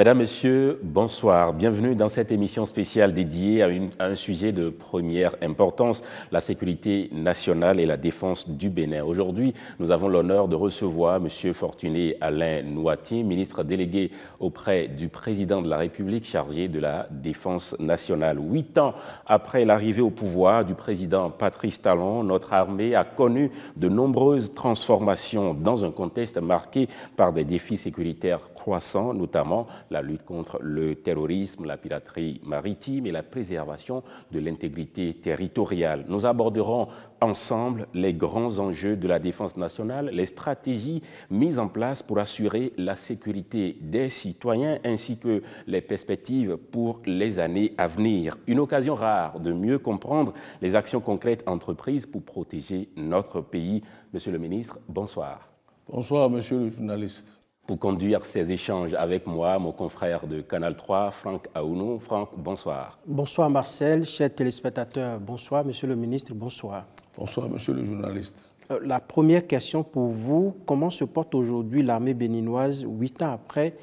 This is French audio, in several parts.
Mesdames, Messieurs, bonsoir. Bienvenue dans cette émission spéciale dédiée à un sujet de première importance, la sécurité nationale et la défense du Bénin. Aujourd'hui, nous avons l'honneur de recevoir M. Fortuné Alain Nouati, ministre délégué auprès du président de la République chargé de la défense nationale. 8 ans après l'arrivée au pouvoir du président Patrice Talon, notre armée a connu de nombreuses transformations dans un contexte marqué par des défis sécuritaires croissants, notamment la lutte contre le terrorisme, la piraterie maritime et la préservation de l'intégrité territoriale. Nous aborderons ensemble les grands enjeux de la défense nationale, les stratégies mises en place pour assurer la sécurité des citoyens ainsi que les perspectives pour les années à venir. Une occasion rare de mieux comprendre les actions concrètes entreprises pour protéger notre pays. Monsieur le ministre, bonsoir. Bonsoir, monsieur le journaliste. Pour conduire ces échanges avec moi, mon confrère de Canal 3, Franck Aounou. Franck, bonsoir. Bonsoir Marcel, chers téléspectateurs, bonsoir monsieur le ministre, bonsoir. Bonsoir monsieur le journaliste. La première question pour vous, comment se porte aujourd'hui l'armée béninoise 8 ans après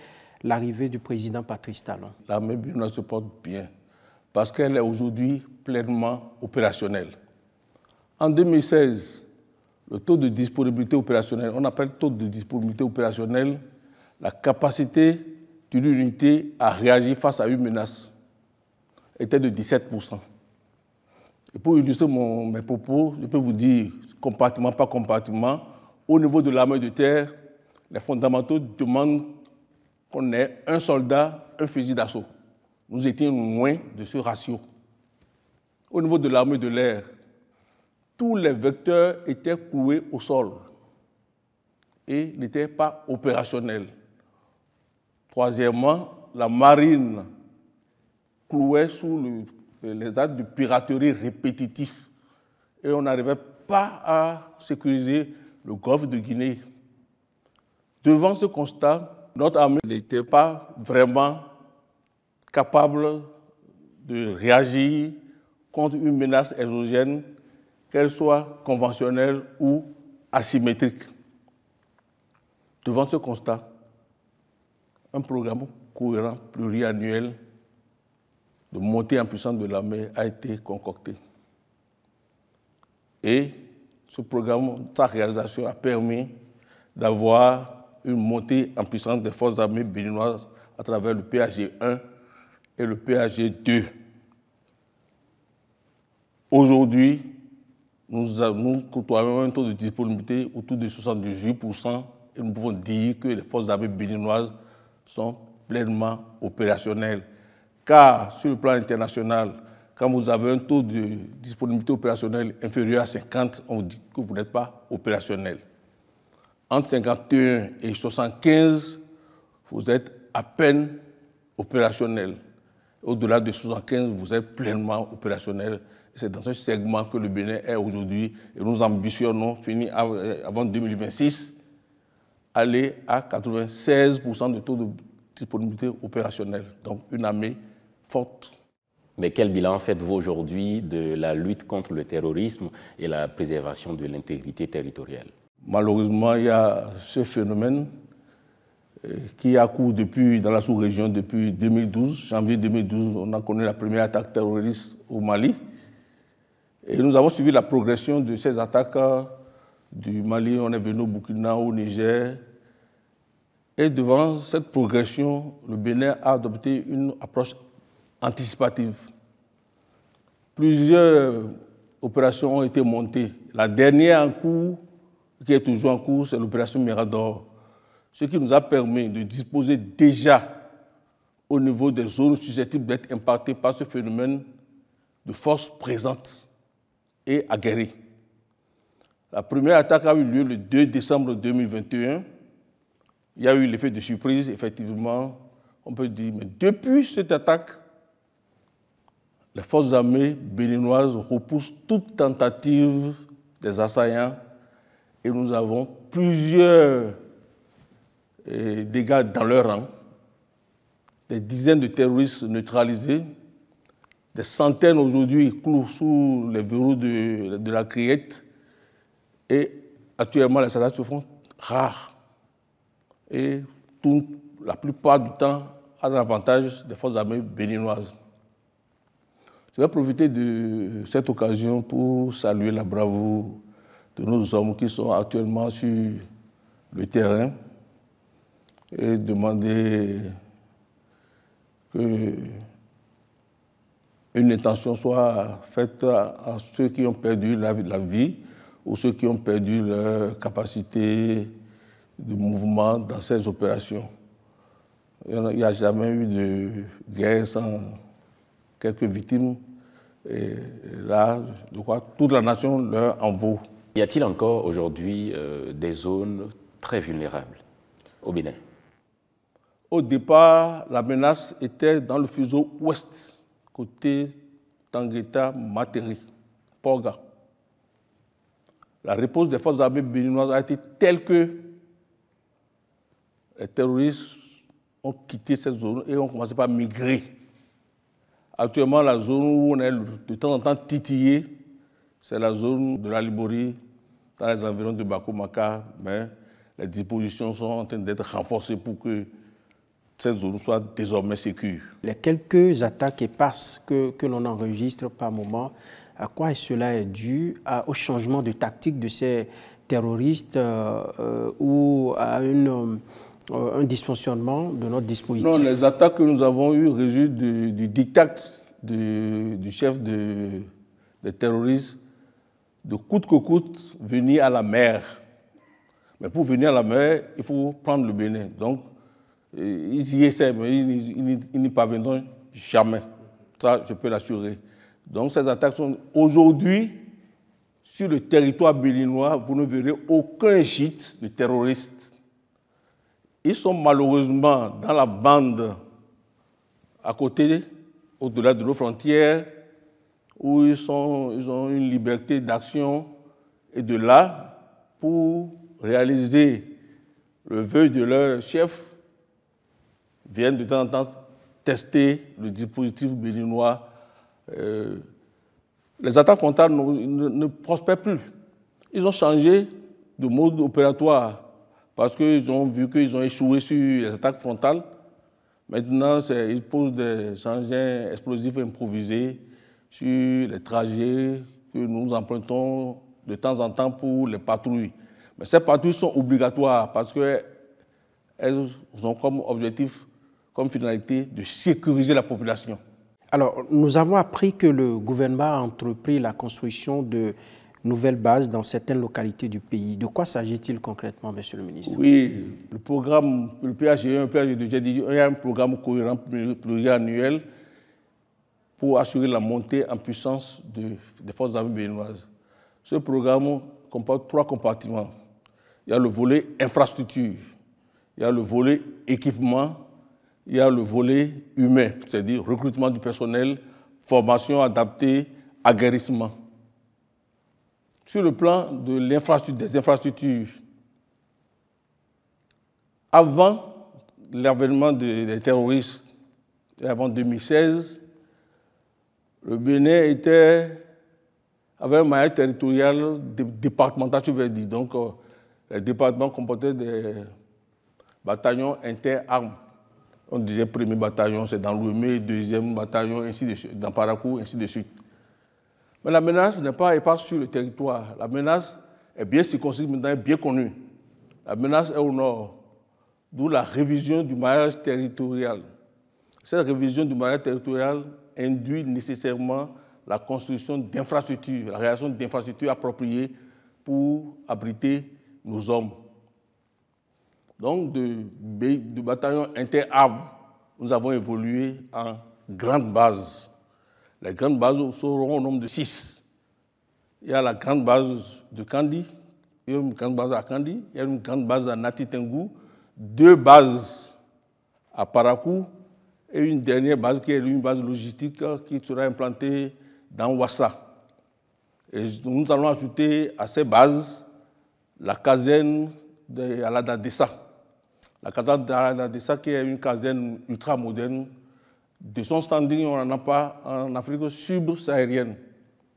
l'arrivée du président Patrice Talon? L'armée béninoise se porte bien parce qu'elle est aujourd'hui pleinement opérationnelle. En 2016, le taux de disponibilité opérationnelle, on appelle taux de disponibilité opérationnelle la capacité d'une unité à réagir face à une menace, était de 17%. Et pour illustrer mes propos, je peux vous dire, compartiment par compartiment, au niveau de l'armée de terre, les fondamentaux demandent qu'on ait un soldat, un fusil d'assaut. Nous étions loin de ce ratio. Au niveau de l'armée de l'air, tous les vecteurs étaient cloués au sol et n'étaient pas opérationnels. Troisièmement, la marine clouait sous les actes de piraterie répétitifs et on n'arrivait pas à sécuriser le golfe de Guinée. Devant ce constat, notre armée n'était pas vraiment capable de réagir contre une menace exogène, qu'elle soit conventionnelle ou asymétrique. Devant ce constat, un programme cohérent pluriannuel de montée en puissance de l'armée a été concocté. Et ce programme, sa réalisation a permis d'avoir une montée en puissance des forces armées béninoises à travers le PAG 1 et le PAG 2. Aujourd'hui, nous côtoyons un taux de disponibilité autour de 78% et nous pouvons dire que les forces armées béninoises sont pleinement opérationnelles. Car sur le plan international, quand vous avez un taux de disponibilité opérationnelle inférieur à 50, on vous dit que vous n'êtes pas opérationnel. Entre 51 et 75, vous êtes à peine opérationnel. Au-delà de 75, vous êtes pleinement opérationnel. C'est dans ce segment que le Bénin est aujourd'hui et nous ambitionnons, fini avant 2026, aller à 96% de taux de disponibilité opérationnelle. Donc une armée forte. Mais quel bilan faites-vous aujourd'hui de la lutte contre le terrorisme et la préservation de l'intégrité territoriale? Malheureusement, il y a ce phénomène qui a cours dans la sous-région depuis 2012. Janvier 2012, on a connu la première attaque terroriste au Mali. Et nous avons suivi la progression de ces attaques du Mali. On est venu au Burkina, au Niger. Et devant cette progression, le Bénin a adopté une approche anticipative. Plusieurs opérations ont été montées. La dernière en cours, qui est toujours en cours, c'est l'opération Mirador. Ce qui nous a permis de disposer déjà au niveau des zones susceptibles d'être impactées par ce phénomène de forces présentes et aguerries. La première attaque a eu lieu le 2 décembre 2021. Il y a eu l'effet de surprise, effectivement, on peut dire. Mais depuis cette attaque, les forces armées béninoises repoussent toute tentative des assaillants et nous avons plusieurs dégâts dans leur rang, des dizaines de terroristes neutralisés, des centaines aujourd'hui clouent sous les verrous de la criette et actuellement les attaques se font rares. Et la plupart du temps à l'avantage des forces armées béninoises. Je vais profiter de cette occasion pour saluer la bravoure de nos hommes qui sont actuellement sur le terrain et demander qu'une intention soit faite à ceux qui ont perdu la vie ou ceux qui ont perdu leur capacité de mouvement dans ces opérations. Il n'y a jamais eu de guerre sans quelques victimes. Et là, je crois que toute la nation leur en vaut. Y a-t-il encore aujourd'hui des zones très vulnérables au Bénin? Au départ, la menace était dans le fuseau ouest, côté Tangueta, Materi, Porga. La réponse des forces armées béninoises a été telle que les terroristes ont quitté cette zone et ont commencé par migrer. Actuellement, la zone où on est de temps en temps titillé, c'est la zone de la Liborie, dans les environs de Bakomaka, mais les dispositions sont en train d'être renforcées pour que cette zone soit désormais sécure. Les quelques attaques éparses que l'on enregistre par moment, à quoi cela est dû? Au changement de tactique de ces terroristes ou à un dysfonctionnement de notre dispositif? Non, les attaques que nous avons eues résultent du diktat du chef des terroristes de coûte que coûte venir à la mer. Mais pour venir à la mer, il faut prendre le Bénin. Donc, ils y essaient, mais ils n'y parviendront jamais. Ça, je peux l'assurer. Donc, ces attaques sont aujourd'hui, sur le territoire béninois, vous ne verrez aucun gîte de terroristes. Ils sont malheureusement dans la bande à côté, au-delà de nos frontières, où ils ont une liberté d'action. Et de là, pour réaliser le vœu de leur chef, viennent de temps en temps tester le dispositif béninois. Les attaques frontales ne prospèrent plus. Ils ont changé de mode opératoire parce qu'ils ont vu qu'ils ont échoué sur les attaques frontales. Maintenant, ils posent des engins explosifs improvisés sur les trajets que nous empruntons de temps en temps pour les patrouilles. Mais ces patrouilles sont obligatoires parce qu'elles ont comme objectif, comme finalité, de sécuriser la population. Alors, nous avons appris que le gouvernement a entrepris la construction de nouvelles bases dans certaines localités du pays. De quoi s'agit-il concrètement, Monsieur le ministre? Oui, le programme, le PHG1, il y a un programme cohérent pluriannuel pour assurer la montée en puissance des forces armées béninoises. Ce programme comporte 3 compartiments. Il y a le volet infrastructure, il y a le volet équipement, il y a le volet humain, c'est-à-dire recrutement du personnel, formation adaptée, aguerrissement. Sur le plan des infrastructures, avant l'avènement des terroristes, avant 2016, le Bénin avait un maillage territorial départemental, je vais dire. Donc, les départements comportaient des bataillons inter-armes. On disait premier bataillon, c'est dans l'Ouémé, deuxième bataillon, ainsi de suite, dans Parakou, ainsi de suite. Mais la menace n'est pas éparse sur le territoire. La menace est bien circonscrite, maintenant est bien connue. La menace est au nord, d'où la révision du maillage territorial. Cette révision du maillage territorial induit nécessairement la construction d'infrastructures, la réalisation d'infrastructures appropriées pour abriter nos hommes. Donc, de bataillons inter-armes, nous avons évolué en grandes bases. Les grandes bases seront au nombre de 6. Il y a la grande base de Kandi, il y a une grande base à Kandi, il y a une grande base à Natitengu, 2 bases à Parakou et une dernière base qui est une base logistique qui sera implantée dans Ouassa. Et nous allons ajouter à ces bases la caserne de Aladadessa. La caserne d'Aladadessa qui est une caserne ultra-moderne. De son standing, on n'en a pas en Afrique subsaharienne.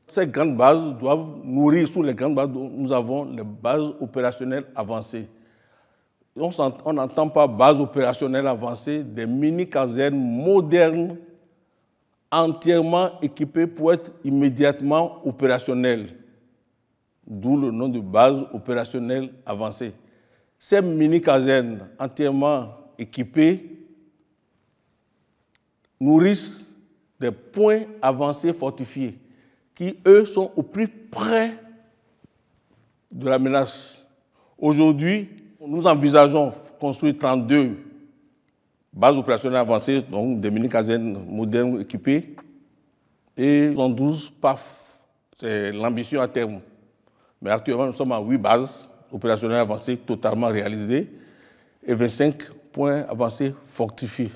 Ces grandes bases doivent nourrir, sous les grandes bases, nous avons les bases opérationnelles avancées. on n'entend pas base opérationnelle avancée, des mini-casernes modernes, entièrement équipées pour être immédiatement opérationnelles. D'où le nom de base opérationnelle avancée. Ces mini-casernes entièrement équipées nourrissent des points avancés fortifiés qui, eux, sont au plus près de la menace. Aujourd'hui, nous envisageons construire 32 bases opérationnelles avancées, donc des mini-casernes modernes équipées, et 112 PAF. C'est l'ambition à terme. Mais actuellement, nous sommes à 8 bases opérationnelles avancées totalement réalisées et 25 points avancés fortifiés.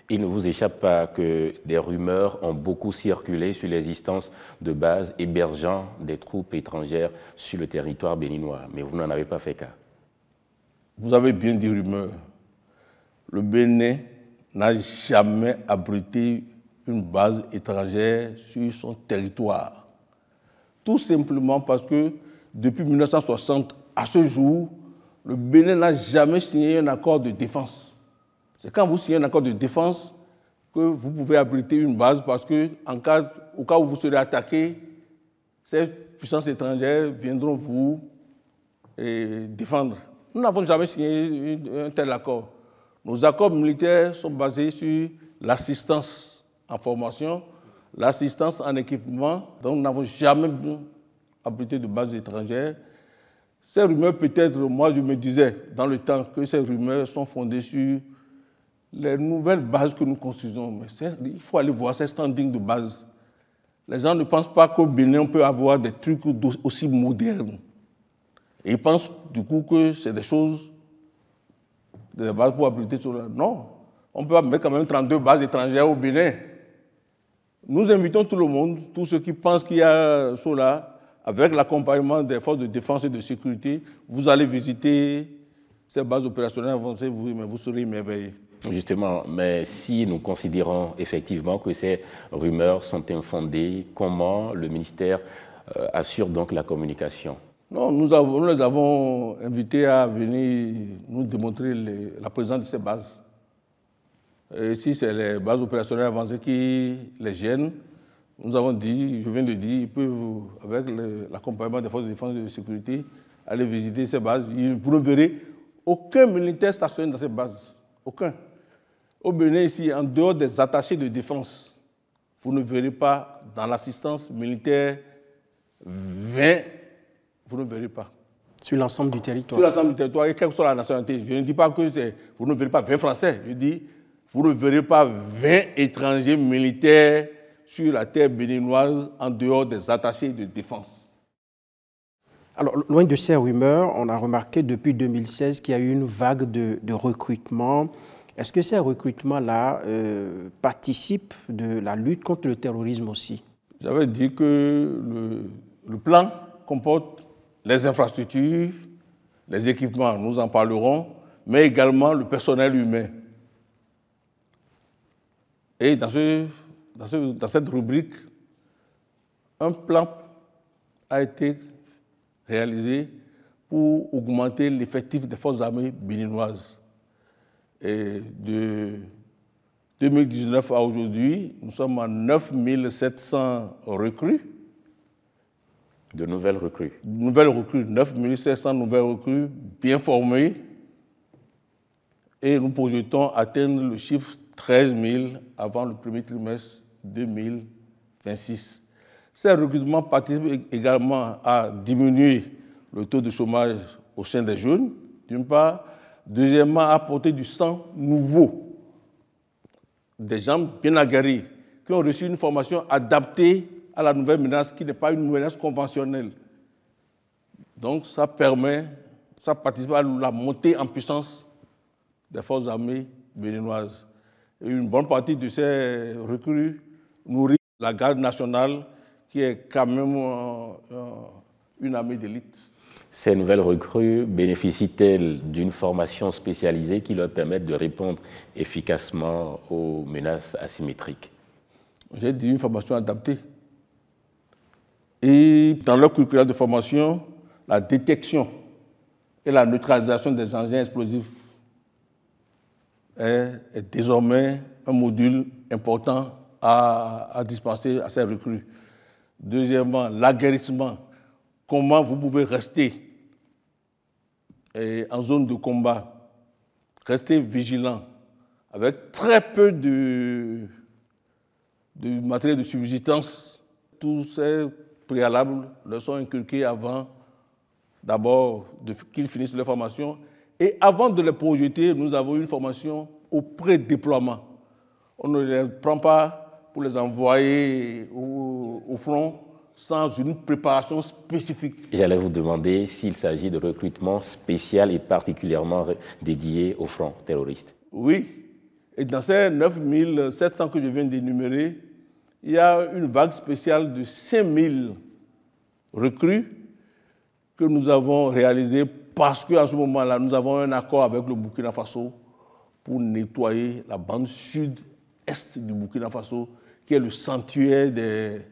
Il ne vous échappe pas que des rumeurs ont beaucoup circulé sur l'existence de bases hébergeant des troupes étrangères sur le territoire béninois, mais vous n'en avez pas fait cas. Vous avez bien dit rumeurs. Le Bénin n'a jamais abrité une base étrangère sur son territoire. Tout simplement parce que depuis 1960 à ce jour, le Bénin n'a jamais signé un accord de défense. C'est quand vous signez un accord de défense que vous pouvez abriter une base parce que, au cas où vous serez attaqué, ces puissances étrangères viendront vous défendre. Nous n'avons jamais signé un tel accord. Nos accords militaires sont basés sur l'assistance en formation, l'assistance en équipement, donc nous n'avons jamais abrité de base étrangère. Ces rumeurs, peut-être, moi je me disais dans le temps que ces rumeurs sont fondées sur les nouvelles bases que nous construisons. Mais il faut aller voir ces standings de base. Les gens ne pensent pas qu'au Bénin, on peut avoir des trucs aussi modernes. Et ils pensent du coup que c'est des choses, des bases pour abriter sur là. Non, on peut mettre quand même 32 bases étrangères au Bénin. Nous invitons tout le monde, tous ceux qui pensent qu'il y a cela, avec l'accompagnement des forces de défense et de sécurité, vous allez visiter ces bases opérationnelles avancées, vous serez émerveillés. Justement, mais si nous considérons effectivement que ces rumeurs sont infondées, comment le ministère assure donc la communication? Non, nous les avons invités à venir nous démontrer la présence de ces bases. Et si c'est les bases opérationnelles avancées qui les gênent, nous avons dit, je viens de dire, ils peuvent, avec l'accompagnement des forces de défense et de sécurité, aller visiter ces bases. Vous ne verrez aucun militaire stationné dans ces bases. Aucun. Au Bénin, ici, en dehors des attachés de défense, vous ne verrez pas dans l'assistance militaire 20, vous ne verrez pas. Sur l'ensemble du territoire? Sur l'ensemble du territoire, et quelle que soit la nationalité. Je ne dis pas que vous ne verrez pas 20 Français, je dis vous ne verrez pas 20 étrangers militaires sur la terre béninoise en dehors des attachés de défense. Alors, loin de ces rumeurs, on a remarqué depuis 2016 qu'il y a eu une vague de recrutement. Est-ce que ces recrutements-là participent de la lutte contre le terrorisme aussi? J'avais dit que le plan comporte les infrastructures, les équipements, nous en parlerons, mais également le personnel humain. Et dans cette rubrique, un plan a été réalisé pour augmenter l'effectif des forces armées béninoises. Et de 2019 à aujourd'hui, nous sommes à 9 700 recrues. De nouvelles recrues. Nouvelles recrues, 9 700 nouvelles recrues, bien formées. Et nous projetons atteindre le chiffre 13 000 avant le premier trimestre 2026. Ces recrutements participent également à diminuer le taux de chômage au sein des jeunes, d'une part. Deuxièmement, à apporter du sang nouveau, des gens bien aguerris, qui ont reçu une formation adaptée à la nouvelle menace, qui n'est pas une menace conventionnelle. Donc, ça participe à la montée en puissance des forces armées béninoises. Et une bonne partie de ces recrues nourrit la garde nationale, qui est quand même une armée d'élite. Ces nouvelles recrues bénéficient-elles d'une formation spécialisée qui leur permette de répondre efficacement aux menaces asymétriques? J'ai dit une formation adaptée. Et dans leur curriculum de formation, la détection et la neutralisation des engins explosifs est désormais un module important à dispenser à ces recrues. Deuxièmement, l'aguerrissement. Comment vous pouvez rester en zone de combat, rester vigilant, avec très peu de matériel de subsistance. Tous ces préalables leur sont inculqués avant, d'abord, qu'ils finissent leur formation. Et avant de les projeter, nous avons une formation au pré-déploiement. On ne les prend pas pour les envoyer au front sans une préparation spécifique. J'allais vous demander s'il s'agit de recrutement spécial et particulièrement dédié au front terroriste. Oui, et dans ces 9700 que je viens d'énumérer, il y a une vague spéciale de 5000 recrues que nous avons réalisées parce qu'à ce moment-là, nous avons un accord avec le Burkina Faso pour nettoyer la bande sud-est du Burkina Faso, qui est le sanctuaire des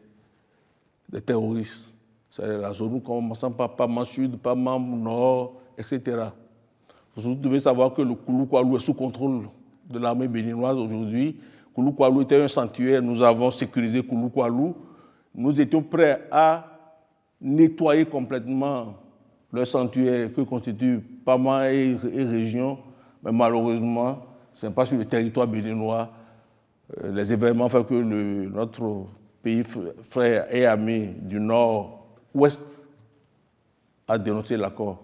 terroristes. C'est la zone commençant par Pama Sud, Pama Nord, etc. Vous devez savoir que le Kouloukoulou est sous contrôle de l'armée béninoise aujourd'hui. Kouloukoulou était un sanctuaire, nous avons sécurisé Kouloukoulou. Nous étions prêts à nettoyer complètement le sanctuaire que constitue Pama et région, mais malheureusement, ce n'est pas sur le territoire béninois. Les événements font que notre pays frère et ami du Nord-Ouest a dénoncé l'accord.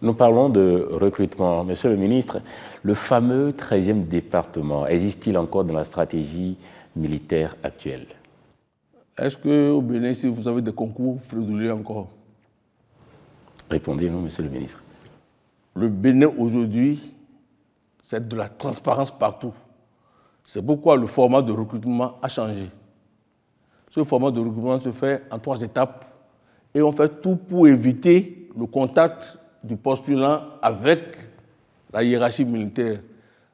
Nous parlons de recrutement. Monsieur le ministre, le fameux 13e département, existe-t-il encore dans la stratégie militaire actuelle? Est-ce qu'au Bénin, si vous avez des concours frauduleux encore? Répondez-nous, monsieur le ministre. Le Bénin aujourd'hui, c'est de la transparence partout. C'est pourquoi le format de recrutement a changé. Ce format de recrutement se fait en 3 étapes et on fait tout pour éviter le contact du postulant avec la hiérarchie militaire.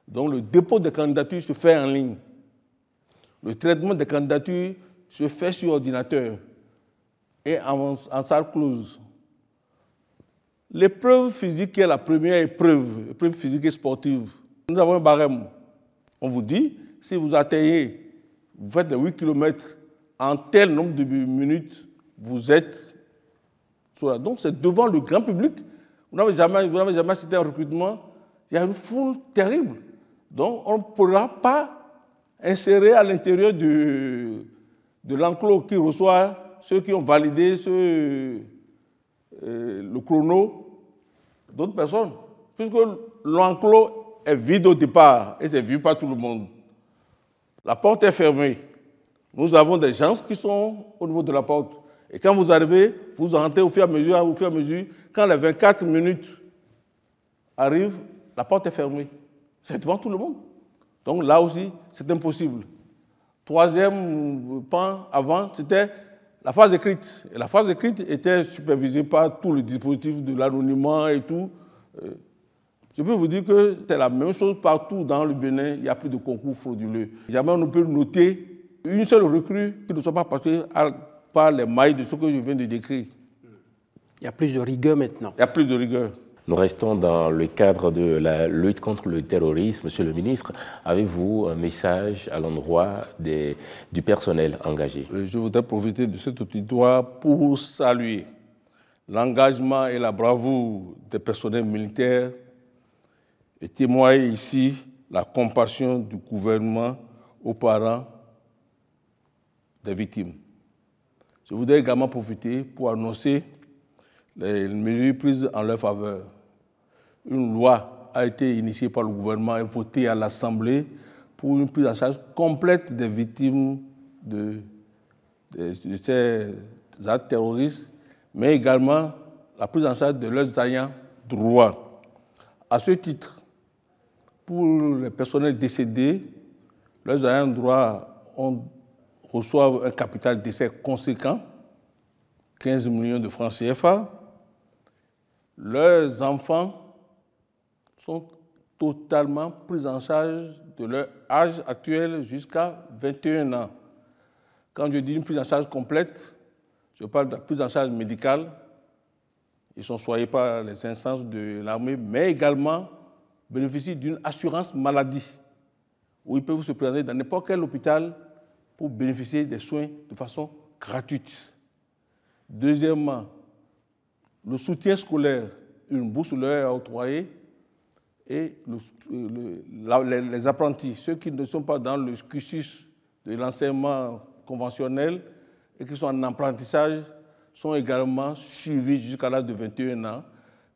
Donc le dépôt des candidatures se fait en ligne. Le traitement des candidatures se fait sur ordinateur et en salle close. L'épreuve physique qui est la première épreuve physique et sportive. Nous avons un barème. On vous dit, si vous atteignez, vous faites les 8 km en tel nombre de minutes, vous êtes sur la. Donc c'est devant le grand public. Vous n'avez jamais assisté à un recrutement. Il y a une foule terrible. Donc on ne pourra pas insérer à l'intérieur de l'enclos qui reçoit ceux qui ont validé le chrono d'autres personnes. Puisque l'enclos est vide au départ et c'est vu par tout le monde. La porte est fermée. Nous avons des gens qui sont au niveau de la porte. Et quand vous arrivez, vous rentrez au fur et à mesure. Quand les 24 minutes arrivent, la porte est fermée. C'est devant tout le monde. Donc là aussi, c'est impossible. Troisième pan avant, c'était la phase écrite. Et la phase écrite était supervisée par tout le dispositif de l'anonymat et tout. Je peux vous dire que c'est la même chose partout dans le Bénin. Il n'y a plus de concours frauduleux. Jamais on ne peut noter une seule recrue qui ne soit pas passée par les mailles de ce que je viens de décrire. Il y a plus de rigueur maintenant. Il y a plus de rigueur. Nous restons dans le cadre de la lutte contre le terrorisme. Monsieur le ministre, avez-vous un message à l'endroit du personnel engagé? Je voudrais profiter de cet auditoire pour saluer l'engagement et la bravoure des personnels militaires et témoigner ici la compassion du gouvernement aux parents des victimes. Je voudrais également profiter pour annoncer les mesures prises en leur faveur. Une loi a été initiée par le gouvernement et votée à l'Assemblée pour une prise en charge complète des victimes de ces actes terroristes, mais également la prise en charge de leurs ayants droit. À ce titre, pour les personnels décédés, leurs ayants droit reçoivent un capital décès conséquent, 15 millions de francs CFA. Leurs enfants sont totalement pris en charge de leur âge actuel jusqu'à 21 ans. Quand je dis une prise en charge complète, je parle de la prise en charge médicale, Ils sont soignés par les instances de l'armée, mais également bénéficient d'une assurance maladie, où ils peuvent se présenter dans n'importe quel hôpital pour bénéficier des soins de façon gratuite. Deuxièmement, le soutien scolaire, une bourse leur est octroyée, et les apprentis, ceux qui ne sont pas dans le cursus de l'enseignement conventionnel et qui sont en apprentissage, sont également suivis jusqu'à l'âge de 21 ans.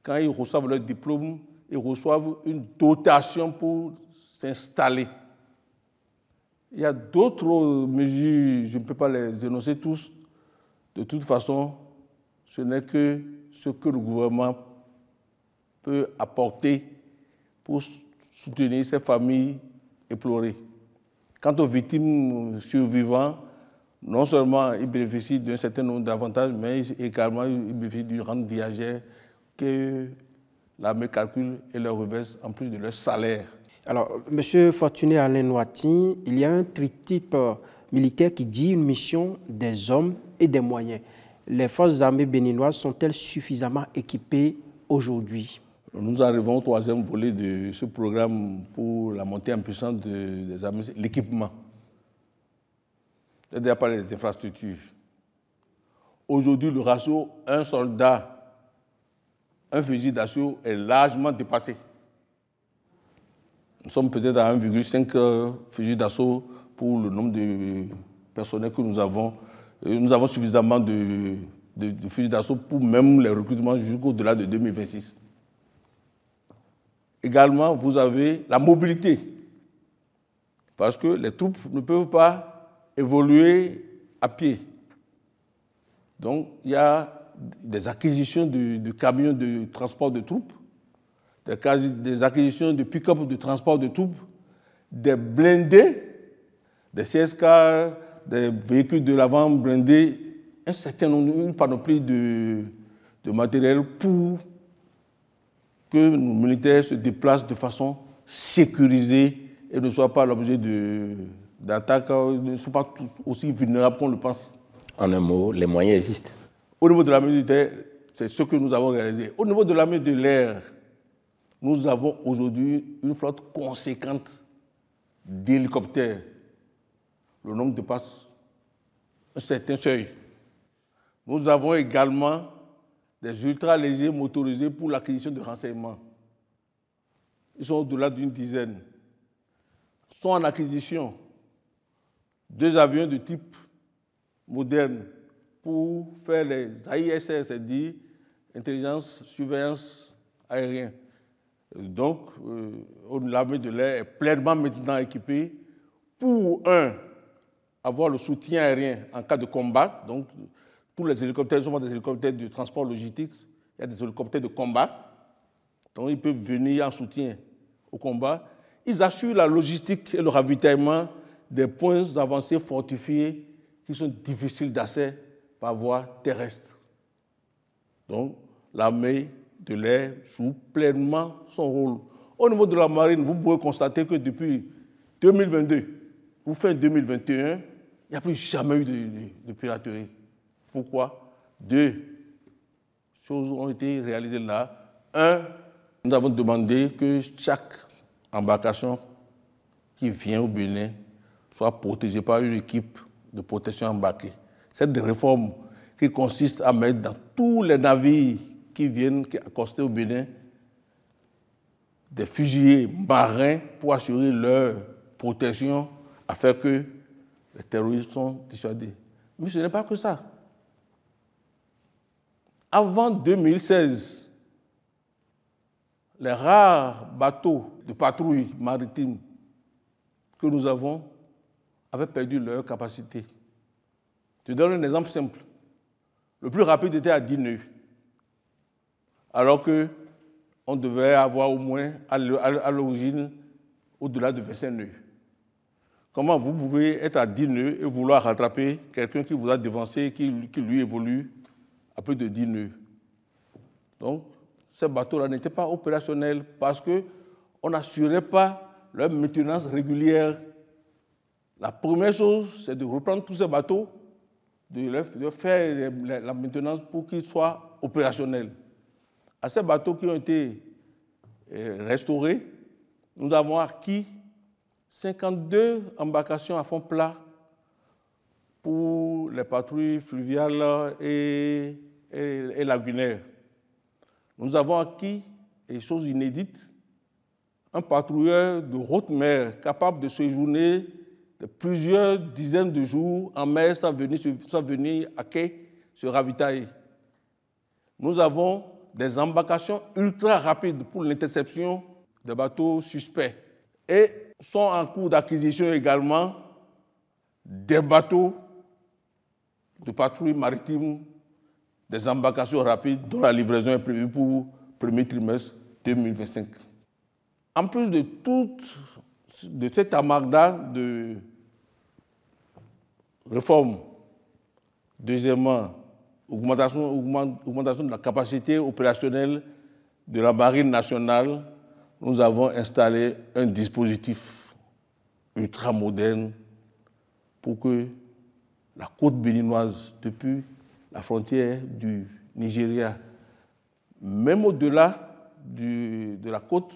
Quand ils reçoivent leur diplôme, ils reçoivent une dotation pour s'installer. Il y a d'autres mesures, je ne peux pas les énoncer tous. De toute façon, ce n'est que ce que le gouvernement peut apporter pour soutenir ces familles éplorées. Quant aux victimes survivantes, non seulement ils bénéficient d'un certain nombre d'avantages, mais également ils bénéficient d'une rente viagère que l'armée calcule et leur reverse en plus de leur salaire. Alors, M. Fortuné Alain Noati, il y a un triptyque militaire qui dit une mission des hommes et des moyens. Les forces armées béninoises sont-elles suffisamment équipées aujourd'hui? Nous arrivons au troisième volet de ce programme pour la montée en puissance des armées, l'équipement. C'est-à-dire par les infrastructures. Aujourd'hui, le ratio un soldat, un fusil d'assaut est largement dépassé. Nous sommes peut-être à 1,5 fusils d'assaut pour le nombre de personnels que nous avons. Nous avons suffisamment de fusils d'assaut pour même les recrutements jusqu'au-delà de 2026. Également, vous avez la mobilité, parce que les troupes ne peuvent pas évoluer à pied. Donc, il y a des acquisitions de camions de transport de troupes, des acquisitions de pick-up de transport de troupes, des blindés, des CSK, des véhicules de l'avant blindés, un certain nombre, une panoplie de matériel pour que nos militaires se déplacent de façon sécurisée et ne soient pas l'objet d'attaques, ne soient pas tous aussi vulnérables qu'on le pense. En un mot, les moyens existent. Au niveau de l'armée militaire, c'est ce que nous avons réalisé. Au niveau de l'armée de l'air, nous avons aujourd'hui une flotte conséquente d'hélicoptères. Le nombre dépasse un certain seuil. Nous avons également des ultra-légers motorisés pour l'acquisition de renseignements. Ils sont au-delà d'une dizaine. Ils sont en acquisition 2 avions de type moderne pour faire les AISR, c'est-à-dire intelligence, surveillance aérienne. Donc, l'armée de l'air est pleinement maintenant équipée pour, avoir le soutien aérien en cas de combat. Donc, tous les hélicoptères ne sont pas des hélicoptères de transport logistique, il y a des hélicoptères de combat. Donc, ils peuvent venir en soutien au combat. Ils assurent la logistique et le ravitaillement des points avancés fortifiés qui sont difficiles d'accès par voie terrestre. Donc, l'armée de l'air joue pleinement son rôle. Au niveau de la marine, vous pouvez constater que depuis 2022 ou fin 2021, il n'y a plus jamais eu de piraterie. Pourquoi? 2 choses ont été réalisées là. 1, nous avons demandé que chaque embarcation qui vient au Bénin soit protégée par une équipe de protection embarquée. C'est des réformes qui consistent à mettre dans tous les navires qui viennent accoster au Bénin des fusiliers marins pour assurer leur protection afin que les terroristes soient dissuadés. Mais ce n'est pas que ça. Avant 2016, les rares bateaux de patrouille maritime que nous avons avaient perdu leur capacité. Je donne un exemple simple. Le plus rapide était à 10 nœuds, alors qu'on devait avoir au moins, à l'origine, au-delà de 25 nœuds. Comment vous pouvez être à 10 nœuds et vouloir rattraper quelqu'un qui vous a devancé et qui lui évolue à plus de 10 nœuds? Donc, ces bateaux-là n'étaient pas opérationnels parce qu'on n'assurait pas leur maintenance régulière. La première chose, c'est de reprendre tous ces bateaux, de faire la maintenance pour qu'ils soient opérationnels. À ces bateaux qui ont été restaurés, nous avons acquis 52 embarcations à fond plat pour les patrouilles fluviales et lagunaires. Nous avons acquis, et chose inédite, un patrouilleur de haute mer capable de séjourner de plusieurs dizaines de jours en mer sans venir à quai se ravitailler. Nous avons des embarcations ultra rapides pour l'interception des bateaux suspects et sont en cours d'acquisition également des bateaux de patrouille maritime, des embarcations rapides dont la livraison est prévue pour le premier trimestre 2025. En plus de cet amarda de réformes, deuxièmement, augmentation de la capacité opérationnelle de la Marine nationale, nous avons installé un dispositif ultramoderne pour que la côte béninoise, depuis la frontière du Nigeria, même au-delà de la côte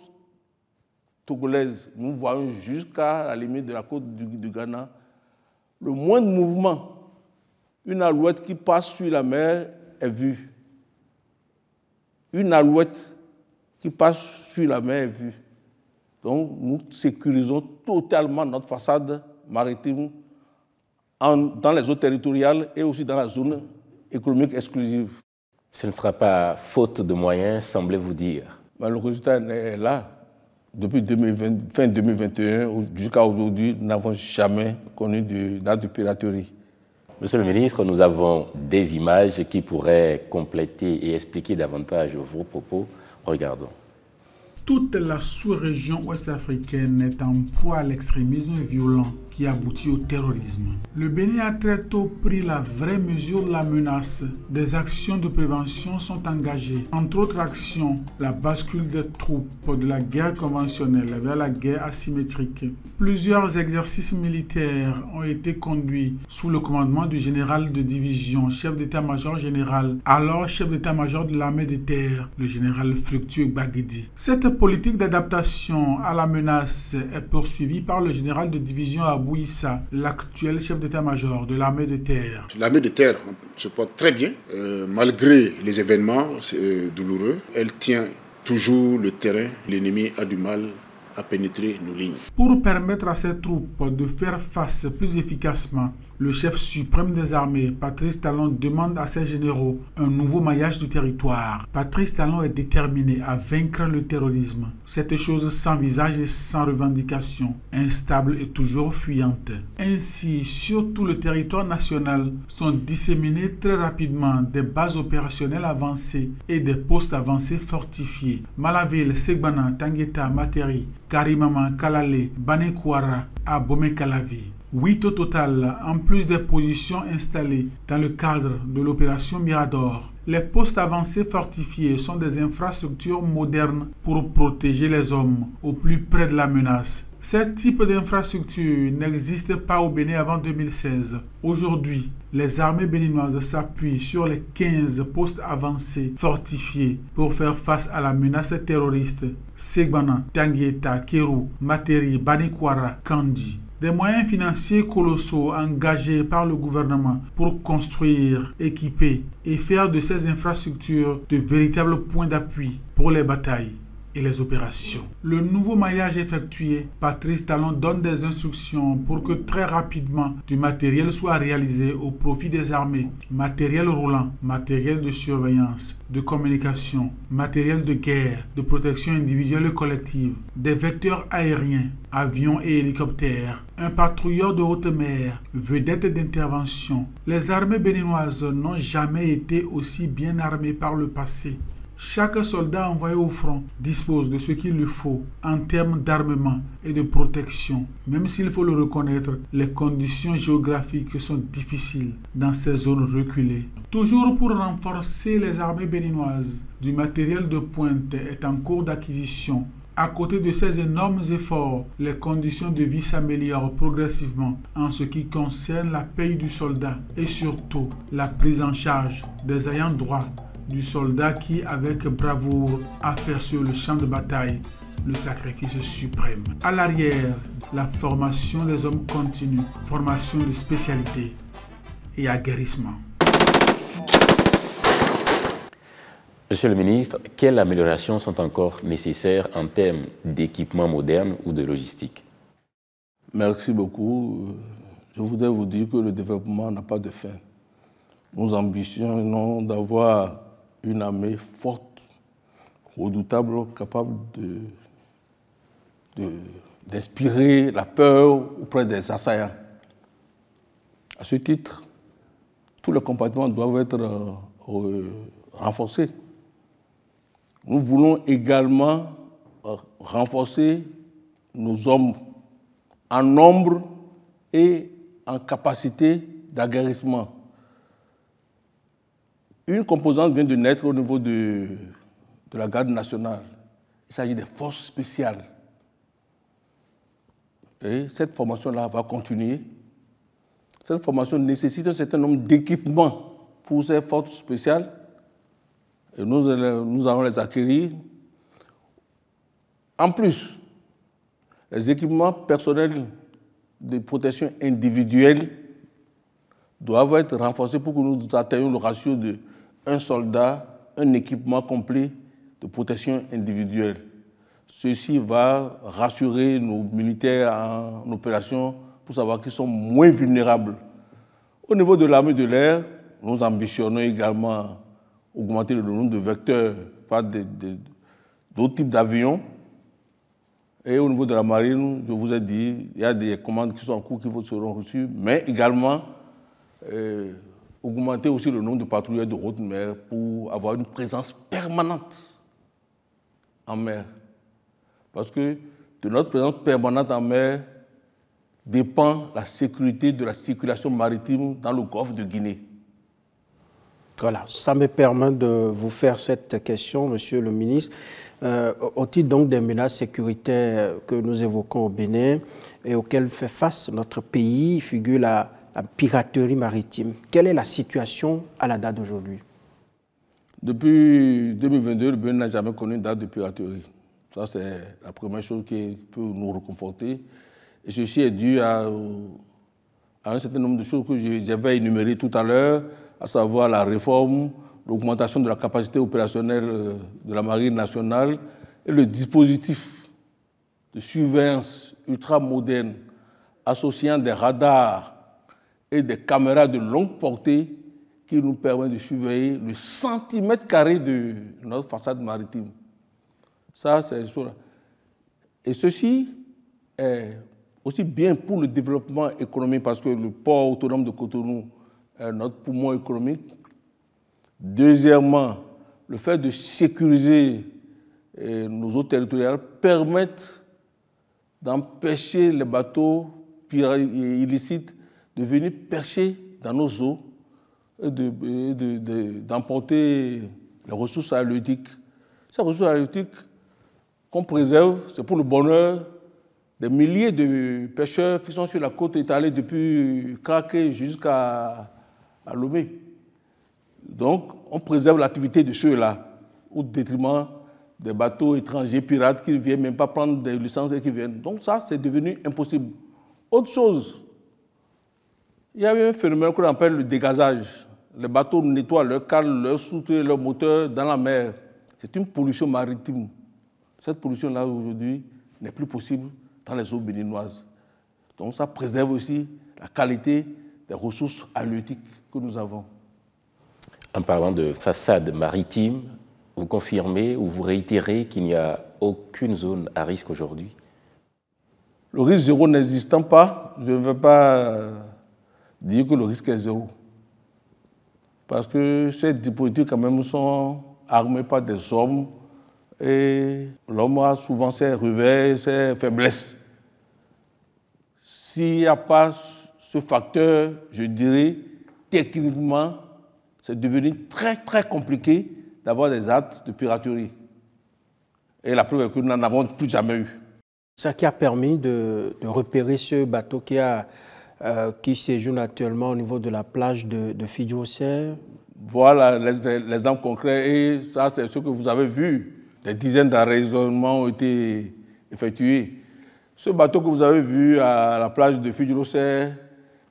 togolaise, nous voyons jusqu'à la limite de la côte du Ghana, le moindre mouvement, une alouette qui passe sur la mer est vue. Une alouette qui passe sur la mer est vue. Donc, nous sécurisons totalement notre façade maritime dans les eaux territoriales et aussi dans la zone économique exclusive. Ce ne sera pas faute de moyens, semblez-vous dire. Mais le résultat est là. Depuis fin 2021 jusqu'à aujourd'hui, nous n'avons jamais connu d'acte de piraterie. Monsieur le ministre, nous avons des images qui pourraient compléter et expliquer davantage vos propos. Regardons. Toute la sous-région ouest-africaine est en proie à l'extrémisme violent qui aboutit au terrorisme. Le Bénin a très tôt pris la vraie mesure de la menace. Des actions de prévention sont engagées. Entre autres actions, la bascule des troupes de la guerre conventionnelle vers la guerre asymétrique. Plusieurs exercices militaires ont été conduits sous le commandement du général de division, chef d'état-major général, alors chef d'état-major de l'armée de terre, le général Fructueux Baguedi. Cette politique d'adaptation à la menace est poursuivie par le général de division Abou Issa, l'actuel chef d'état-major de l'armée de terre. L'armée de terre se porte très bien, malgré les événements douloureux. Elle tient toujours le terrain. L'ennemi a du mal à pénétrer nos lignes. Pour permettre à ces troupes de faire face plus efficacement, le chef suprême des armées, Patrice Talon, demande à ses généraux un nouveau maillage du territoire. Patrice Talon est déterminé à vaincre le terrorisme. Cette chose sans visage et sans revendication, instable et toujours fuyante. Ainsi, sur tout le territoire national sont disséminés très rapidement des bases opérationnelles avancées et des postes avancés fortifiés. Malaville, Segbana, Tangueta, Materi, Karimama, Kalale, Banekwara, Abomey-Calavi. 8 au total, en plus des positions installées dans le cadre de l'opération Mirador. Les postes avancés fortifiés sont des infrastructures modernes pour protéger les hommes au plus près de la menace. Ce type d'infrastructure n'existait pas au Bénin avant 2016. Aujourd'hui, les armées béninoises s'appuient sur les 15 postes avancés fortifiés pour faire face à la menace terroriste. Segbana, Tangueta, Kéru, Materi, Banekwara, Kandi. Des moyens financiers colossaux engagés par le gouvernement pour construire, équiper et faire de ces infrastructures de véritables points d'appui pour les batailles et les opérations. Le nouveau maillage effectué, Patrice Talon donne des instructions pour que très rapidement du matériel soit réalisé au profit des armées. Matériel roulant, matériel de surveillance, de communication, matériel de guerre, de protection individuelle et collective, des vecteurs aériens, avions et hélicoptères, un patrouilleur de haute mer, vedette d'intervention. Les armées béninoises n'ont jamais été aussi bien armées par le passé. Chaque soldat envoyé au front dispose de ce qu'il lui faut en termes d'armement et de protection. Même s'il faut le reconnaître, les conditions géographiques sont difficiles dans ces zones reculées. Toujours pour renforcer les armées béninoises, du matériel de pointe est en cours d'acquisition. À côté de ces énormes efforts, les conditions de vie s'améliorent progressivement en ce qui concerne la paye du soldat et surtout la prise en charge des ayants droit du soldat qui, avec bravoure, a fait sur le champ de bataille le sacrifice suprême. À l'arrière, la formation des hommes continue, formation de spécialité et aguerrissement. Monsieur le ministre, quelles améliorations sont encore nécessaires en termes d'équipement moderne ou de logistique? Merci beaucoup. Je voudrais vous dire que le développement n'a pas de fin. Nous ambitionnons d'avoir une armée forte, redoutable, capable d'inspirer la peur auprès des assaillants. À ce titre, tous les compartiments doivent être renforcés. Nous voulons également renforcer nos hommes en nombre et en capacité d'aguerrissement. Une composante vient de naître au niveau de la garde nationale. Il s'agit des forces spéciales. Et cette formation-là va continuer. Cette formation nécessite un certain nombre d'équipements pour ces forces spéciales. Et nous allons les acquérir. En plus, les équipements personnels de protection individuelle doivent être renforcés pour que nous atteignions le ratio de un soldat, un équipement complet de protection individuelle. Ceci va rassurer nos militaires en opération pour savoir qu'ils sont moins vulnérables. Au niveau de l'armée de l'air, nous ambitionnons également augmenter le nombre de vecteurs par d'autres types d'avions. Et au niveau de la marine, je vous ai dit, il y a des commandes qui sont en cours qui seront reçues, mais également augmenter aussi le nombre de patrouilleurs de haute mer pour avoir une présence permanente en mer. Parce que de notre présence permanente en mer dépend la sécurité de la circulation maritime dans le golfe de Guinée. Voilà, ça me permet de vous faire cette question, Monsieur le ministre. Au titre donc des menaces sécuritaires que nous évoquons au Bénin et auxquelles fait face notre pays, figure la piraterie maritime. Quelle est la situation à la date d'aujourd'hui? Depuis 2022, le Bénin n'a jamais connu une date de piraterie. Ça, c'est la première chose qui peut nous réconforter. Et ceci est dû à un certain nombre de choses que j'avais énumérées tout à l'heure, à savoir la réforme, l'augmentation de la capacité opérationnelle de la Marine nationale et le dispositif de surveillance ultra-moderne associant des radars et des caméras de longue portée qui nous permet de surveiller le centimètre carré de notre façade maritime. Ça, c'est ça. Et ceci est aussi bien pour le développement économique parce que le port autonome de Cotonou est notre poumon économique. Deuxièmement, le fait de sécuriser nos eaux territoriales permet d'empêcher les bateaux illicites de venir pêcher dans nos eaux et d'emporter les ressources halieutiques. Ces ressources halieutiques qu'on préserve, c'est pour le bonheur des milliers de pêcheurs qui sont sur la côte étalée depuis Craqué jusqu'à Lomé. Donc, on préserve l'activité de ceux-là, au détriment des bateaux étrangers pirates qui ne viennent même pas prendre des licences et qui viennent. Donc ça, c'est devenu impossible. Autre chose, il y a eu un phénomène qu'on appelle le dégazage. Les bateaux nettoient leurs cales, leurs soutes, leurs moteurs dans la mer. C'est une pollution maritime. Cette pollution-là, aujourd'hui, n'est plus possible dans les eaux béninoises. Donc ça préserve aussi la qualité des ressources halieutiques que nous avons. En parlant de façade maritime, vous confirmez ou vous réitérez qu'il n'y a aucune zone à risque aujourd'hui? Le risque zéro n'existant pas, je ne veux pas dire que le risque est zéro. Parce que ces dispositifs, quand même, sont armés par des hommes et l'homme a souvent ses revers, ses faiblesses. S'il n'y a pas ce facteur, je dirais, techniquement, c'est devenu très, très compliqué d'avoir des actes de piraterie. Et la preuve est que nous n'en avons plus jamais eu. Ça qui a permis de repérer ce bateau qui séjourne actuellement au niveau de la plage de Fidjoser. Voilà les exemples concrets et ça c'est ce que vous avez vu. Des dizaines d'arraisonnements ont été effectués. Ce bateau que vous avez vu à la plage de Fidjirosser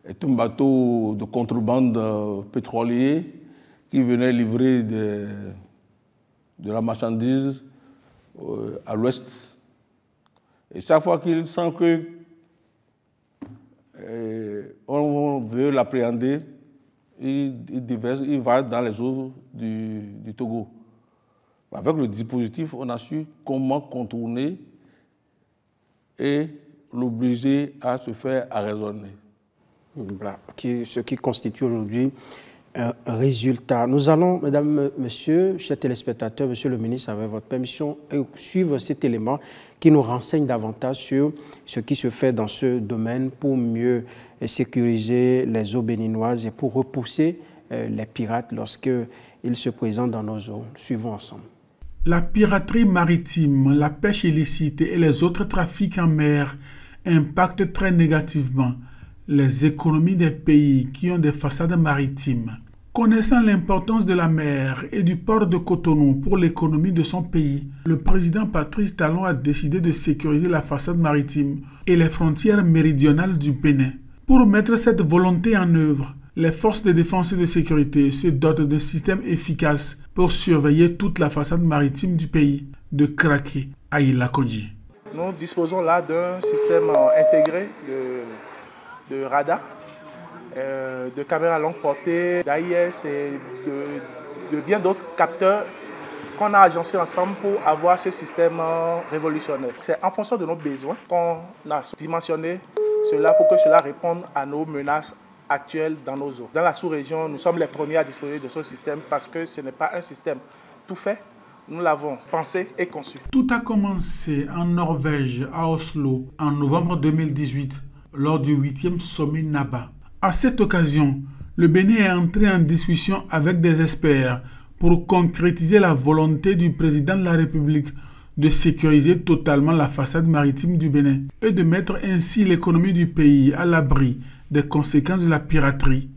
est un bateau de contrebande pétrolier qui venait livrer de la marchandise à l'ouest. Et chaque fois qu'il sent que on veut l'appréhender, il va dans les eaux du Togo. Avec le dispositif, on a su comment contourner et l'obliger à se faire arraisonner. Voilà, ce qui constitue aujourd'hui un résultat. Nous allons, mesdames, messieurs, chers téléspectateurs, monsieur le ministre, avec votre permission, suivre cet élément qui nous renseigne davantage sur ce qui se fait dans ce domaine pour mieux sécuriser les eaux béninoises et pour repousser les pirates lorsqu'ils se présentent dans nos eaux. Suivons ensemble. La piraterie maritime, la pêche illicite et les autres trafics en mer impactent très négativement les économies des pays qui ont des façades maritimes. Connaissant l'importance de la mer et du port de Cotonou pour l'économie de son pays, le président Patrice Talon a décidé de sécuriser la façade maritime et les frontières méridionales du Bénin. Pour mettre cette volonté en œuvre, les forces de défense et de sécurité se dotent d'un système efficace pour surveiller toute la façade maritime du pays, de Kraké à Ilakonji. Nous disposons là d'un système intégré de radar, de caméras à longue portée, d'AIS et de bien d'autres capteurs qu'on a agencés ensemble pour avoir ce système révolutionnaire. C'est en fonction de nos besoins qu'on a dimensionné cela pour que cela réponde à nos menaces actuelles dans nos eaux. Dans la sous-région, nous sommes les premiers à disposer de ce système parce que ce n'est pas un système tout fait. Nous l'avons pensé et conçu. Tout a commencé en Norvège, à Oslo, en novembre 2018, lors du 8e sommet NABA. À cette occasion, le Bénin est entré en discussion avec des experts pour concrétiser la volonté du président de la République de sécuriser totalement la façade maritime du Bénin et de mettre ainsi l'économie du pays à l'abri des conséquences de la piraterie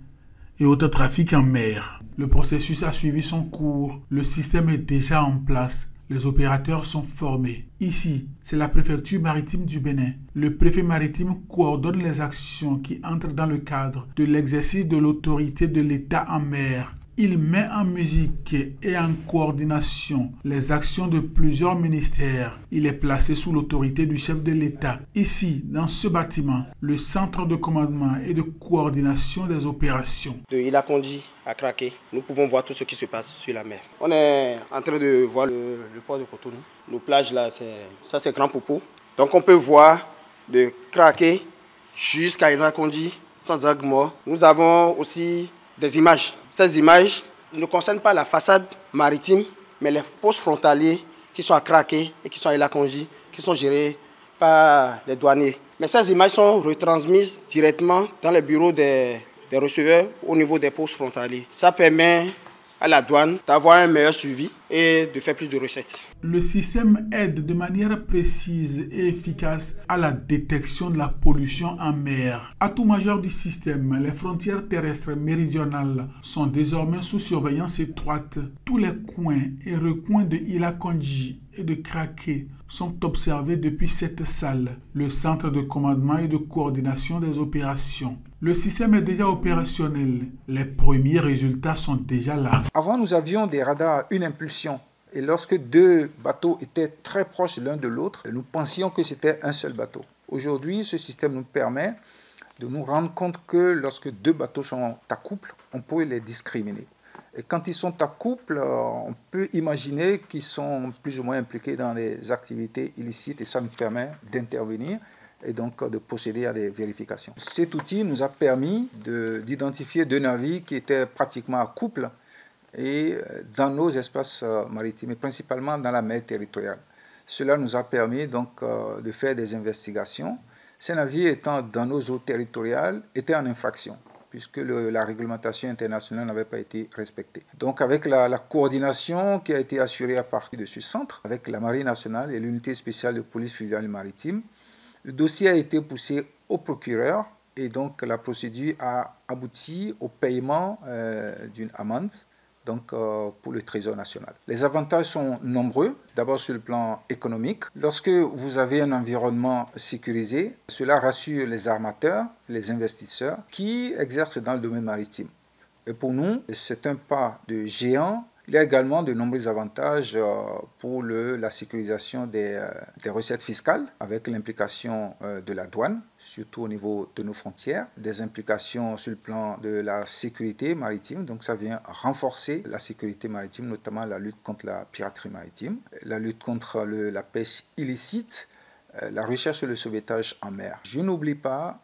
et autres trafics en mer. Le processus a suivi son cours, le système est déjà en place, les opérateurs sont formés. Ici, c'est la préfecture maritime du Bénin. Le préfet maritime coordonne les actions qui entrent dans le cadre de l'exercice de l'autorité de l'État en mer. Il met en musique et en coordination les actions de plusieurs ministères. Il est placé sous l'autorité du chef de l'État. Ici, dans ce bâtiment, le centre de commandement et de coordination des opérations. De Ilakonji à Kraké, nous pouvons voir tout ce qui se passe sur la mer. On est en train de voir le port de Cotonou. Nos plages là, c'est Grand Popo. Donc on peut voir de Kraké jusqu'à Ilakonji sans algues morts. Nous avons aussi des images. Ces images ne concernent pas la façade maritime, mais les postes frontaliers qui sont à Kraké et qui sont à Ilakonji, qui sont gérés par les douaniers. Mais ces images sont retransmises directement dans les bureaux des receveurs au niveau des postes frontaliers. Ça permet à la douane d'avoir un meilleur suivi et de faire plus de recettes. Le système aide de manière précise et efficace à la détection de la pollution en mer. Atout majeur du système, les frontières terrestres méridionales sont désormais sous surveillance étroite. Tous les coins et recoins de Ilakonji et de Kraké sont observés depuis cette salle, le centre de commandement et de coordination des opérations. Le système est déjà opérationnel. Les premiers résultats sont déjà là. Avant, nous avions des radars à une impulsion. Et lorsque deux bateaux étaient très proches l'un de l'autre, nous pensions que c'était un seul bateau. Aujourd'hui, ce système nous permet de nous rendre compte que lorsque deux bateaux sont à couple, on peut les discriminer. Et quand ils sont à couple, on peut imaginer qu'ils sont plus ou moins impliqués dans des activités illicites et ça nous permet d'intervenir et donc de procéder à des vérifications. Cet outil nous a permis d'identifier deux navires qui étaient pratiquement à couple et dans nos espaces maritimes et principalement dans la mer territoriale. Cela nous a permis donc de faire des investigations. Ces navires étant dans nos eaux territoriales étaient en infraction puisque la réglementation internationale n'avait pas été respectée. Donc avec la coordination qui a été assurée à partir de ce centre, avec la Marine nationale et l'unité spéciale de police fluviale maritime, le dossier a été poussé au procureur et donc la procédure a abouti au paiement d'une amende donc pour le Trésor national. Les avantages sont nombreux. D'abord sur le plan économique. Lorsque vous avez un environnement sécurisé, cela rassure les armateurs, les investisseurs qui exercent dans le domaine maritime. Et pour nous, c'est un pas de géant. Il y a également de nombreux avantages pour la sécurisation des recettes fiscales avec l'implication de la douane, surtout au niveau de nos frontières, des implications sur le plan de la sécurité maritime, donc ça vient renforcer la sécurité maritime, notamment la lutte contre la piraterie maritime, la lutte contre la pêche illicite, la recherche et le sauvetage en mer. Je n'oublie pas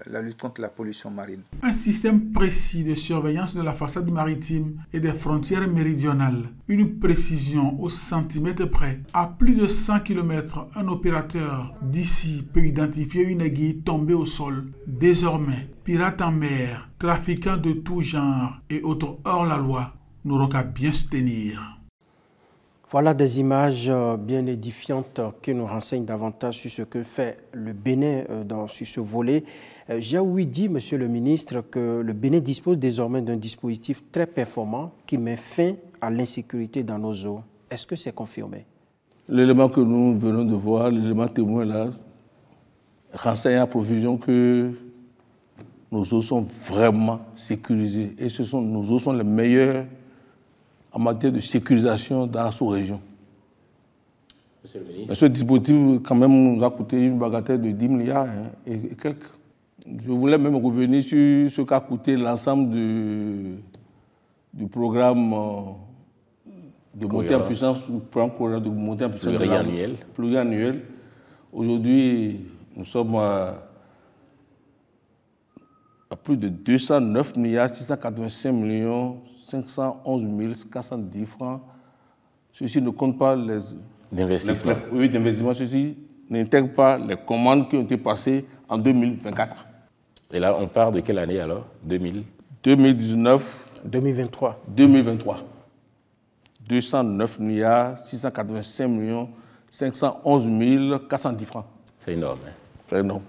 la lutte contre la pollution marine. Un système précis de surveillance de la façade maritime et des frontières méridionales. Une précision au centimètre près. À plus de 100 km, un opérateur d'ici peut identifier une aiguille tombée au sol. Désormais, pirates en mer, trafiquants de tout genre et autres hors-la-loi n'auront qu'à bien se tenir. Voilà des images bien édifiantes qui nous renseignent davantage sur ce que fait le Bénin sur ce volet. J'ai dit, Monsieur le ministre, que le Bénin dispose désormais d'un dispositif très performant qui met fin à l'insécurité dans nos eaux. Est-ce que c'est confirmé? L'élément que nous venons de voir, l'élément témoin là, renseigne à profusion que nos eaux sont vraiment sécurisées. Et nos eaux sont les meilleures en matière de sécurisation dans la sous-région. Ce dispositif, quand même, nous a coûté une bagatelle de 10 milliards et quelques. Je voulais même revenir sur ce qu'a coûté l'ensemble du programme de montée en puissance, programme de montée en puissance pluriannuel. Aujourd'hui, nous sommes à plus de 209 milliards 685 millions 511 410 francs. Ceci ne compte pas les d'investissement. Ceci n'intègre pas les commandes qui ont été passées en 2024. Et là, on part de quelle année alors? 2019. 2023. 209 milliards 685 millions 511 410 francs. C'est énorme. Hein? C'est énorme.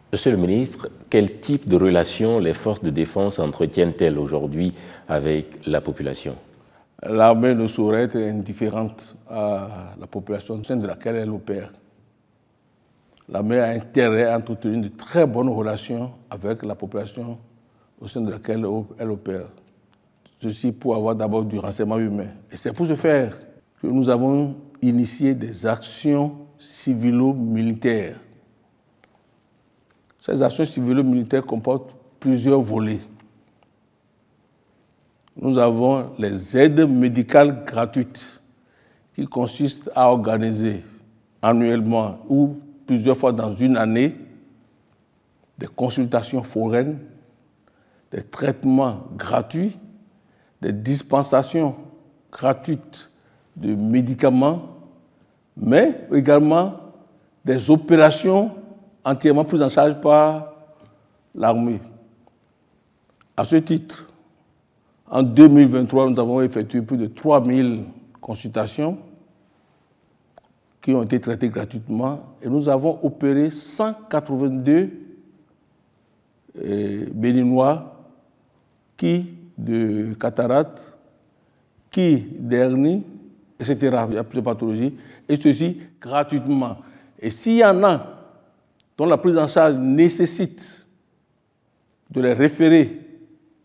Monsieur le ministre, quel type de relations les forces de défense entretiennent-elles aujourd'hui avec la population? L'armée ne saurait être indifférente à la population au sein de laquelle elle opère. L'armée a intérêt à entretenir de très bonnes relations avec la population au sein de laquelle elle opère. Ceci pour avoir d'abord du renseignement humain. Et c'est pour ce faire que nous avons initié des actions civilo-militaires. Ces actions civilo-militaires comportent plusieurs volets. Nous avons les aides médicales gratuites qui consistent à organiser annuellement ou plusieurs fois dans une année des consultations foraines, des traitements gratuits, des dispensations gratuites de médicaments, mais également des opérations entièrement prises en charge par l'armée. À ce titre, en 2023, nous avons effectué plus de 3000 consultations qui ont été traitées gratuitement et nous avons opéré 182 Béninois qui de cataracte, qui d'hernie, etc. Il y a plusieurs pathologies, et ceci gratuitement. Et s'il y en a dont la prise en charge nécessite de les référer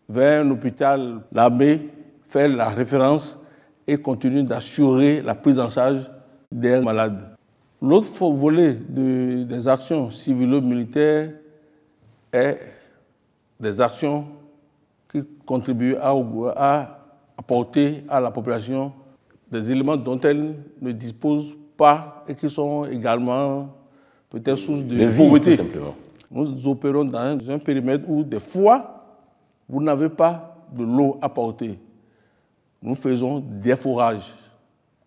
vers un hôpital, l'armée fait la référence et continue d'assurer la prise en charge des malades. L'autre volet des actions civilo-militaires est des actions qui contribuent à apporter à la population des éléments dont elle ne dispose pas et qui sont également peut-être source de pauvreté. Nous opérons dans un périmètre où des fois, vous n'avez pas de l'eau à porter. Nous faisons des forages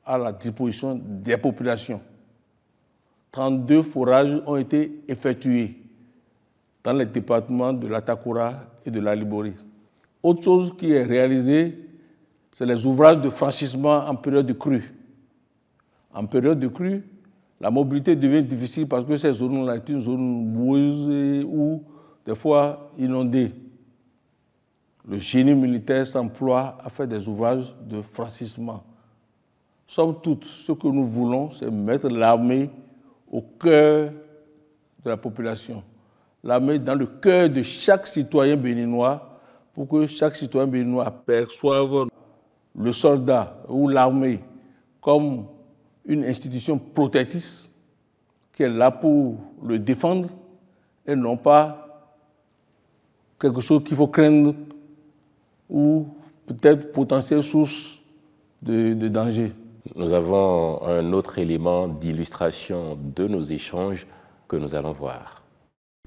à la disposition des populations. 32 forages ont été effectués dans les départements de la Takura et de la Libori. Autre chose qui est réalisée, c'est les ouvrages de franchissement en période de crue. En période de crue, la mobilité devient difficile parce que ces zones-là sont une zone boueuse ou des fois inondée. le génie militaire s'emploie à faire des ouvrages de francissement. Somme toute, ce que nous voulons, c'est mettre l'armée au cœur de la population. L'armée dans le cœur de chaque citoyen béninois pour que chaque citoyen béninois perçoive le soldat ou l'armée comme une institution protectrice qui est là pour le défendre et non pas quelque chose qu'il faut craindre ou peut-être potentielle source de danger. Nous avons un autre élément d'illustration de nos échanges que nous allons voir.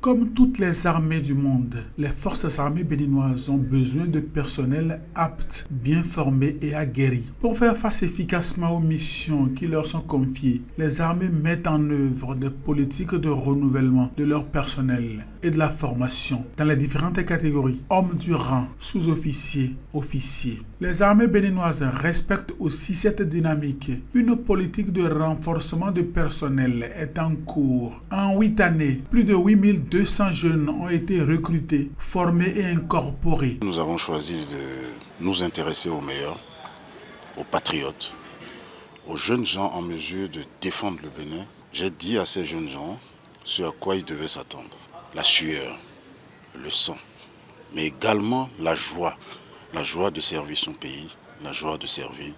Comme toutes les armées du monde, les forces armées béninoises ont besoin de personnel apte, bien formé et aguerri. Pour faire face efficacement aux missions qui leur sont confiées, les armées mettent en œuvre des politiques de renouvellement de leur personnel et de la formation dans les différentes catégories, hommes du rang, sous-officiers, officiers. Les armées béninoises respectent aussi cette dynamique. Une politique de renforcement de personnel est en cours. En 8 années, plus de 8200 jeunes ont été recrutés, formés et incorporés. Nous avons choisi de nous intéresser aux meilleurs, aux patriotes, aux jeunes gens en mesure de défendre le Bénin. J'ai dit à ces jeunes gens ce à quoi ils devaient s'attendre. La sueur, le sang, mais également la joie de servir son pays, la joie de servir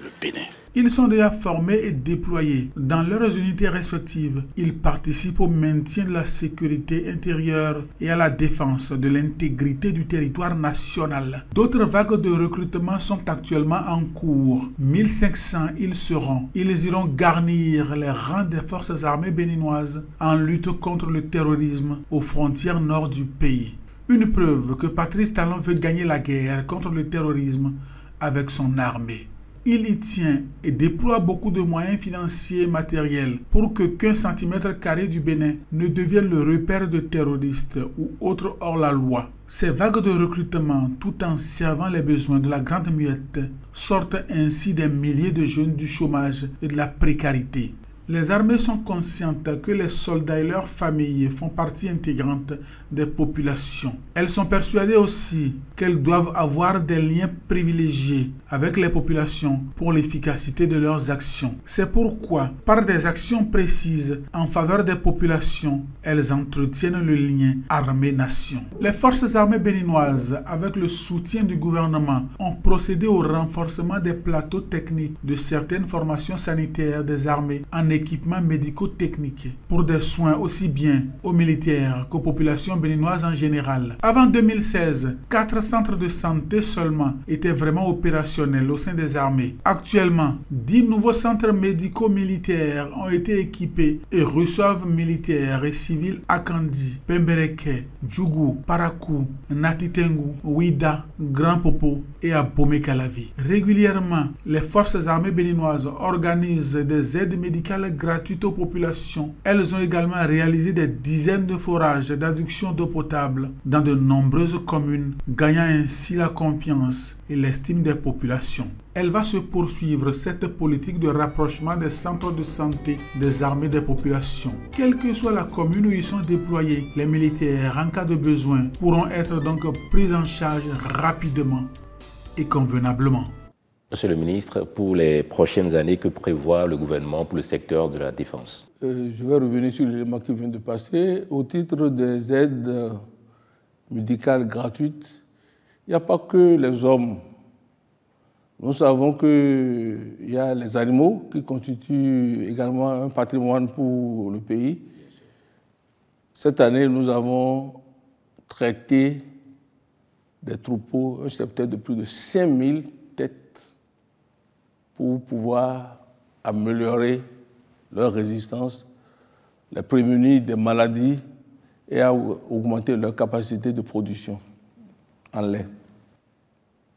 le Bénin. Ils sont déjà formés et déployés dans leurs unités respectives. Ils participent au maintien de la sécurité intérieure et à la défense de l'intégrité du territoire national. D'autres vagues de recrutement sont actuellement en cours. 1500 ils seront. Ils iront garnir les rangs des forces armées béninoises en lutte contre le terrorisme aux frontières nord du pays. Une preuve que Patrice Talon veut gagner la guerre contre le terrorisme avec son armée. Il y tient et déploie beaucoup de moyens financiers et matériels pour que qu'un centimètre carré du Bénin ne devienne le repère de terroristes ou autres hors la loi. Ces vagues de recrutement, tout en servant les besoins de la Grande Muette, sortent ainsi des milliers de jeunes du chômage et de la précarité. Les armées sont conscientes que les soldats et leurs familles font partie intégrante des populations. Elles sont persuadées aussi qu'elles doivent avoir des liens privilégiés avec les populations pour l'efficacité de leurs actions. C'est pourquoi, par des actions précises en faveur des populations, elles entretiennent le lien armée-nation. Les forces armées béninoises, avec le soutien du gouvernement, ont procédé au renforcement des plateaux techniques de certaines formations sanitaires des armées en équipements médico-techniques pour des soins aussi bien aux militaires qu'aux populations béninoises en général. Avant 2016, 4 centres de santé seulement étaient vraiment opérationnels au sein des armées. Actuellement, 10 nouveaux centres médico-militaires ont été équipés et reçoivent militaires et civils à Kandi, Pembereke, Djougou, Parakou, Natitengu, Ouida, Grand Popo et à Bomé-Calavi. Régulièrement, les forces armées béninoises organisent des aides médicales gratuites aux populations. Elles ont également réalisé des dizaines de forages d'adduction d'eau potable dans de nombreuses communes, gagnant ainsi la confiance et l'estime des populations. Elle va se poursuivre cette politique de rapprochement des centres de santé des armées des populations. Quelle que soit la commune où ils sont déployés, les militaires, en cas de besoin, pourront être donc pris en charge rapidement et convenablement. Monsieur le ministre, pour les prochaines années, que prévoit le gouvernement pour le secteur de la défense? Je vais revenir sur l'élément qui vient de passer. Au titre des aides médicales gratuites, il n'y a pas que les hommes. Nous savons qu'il y a les animaux qui constituent également un patrimoine pour le pays. Cette année, nous avons traité des troupeaux, un cheptel de plus de 5000 têtes pour pouvoir améliorer leur résistance, les prémunir des maladies et à augmenter leur capacité de production en lait.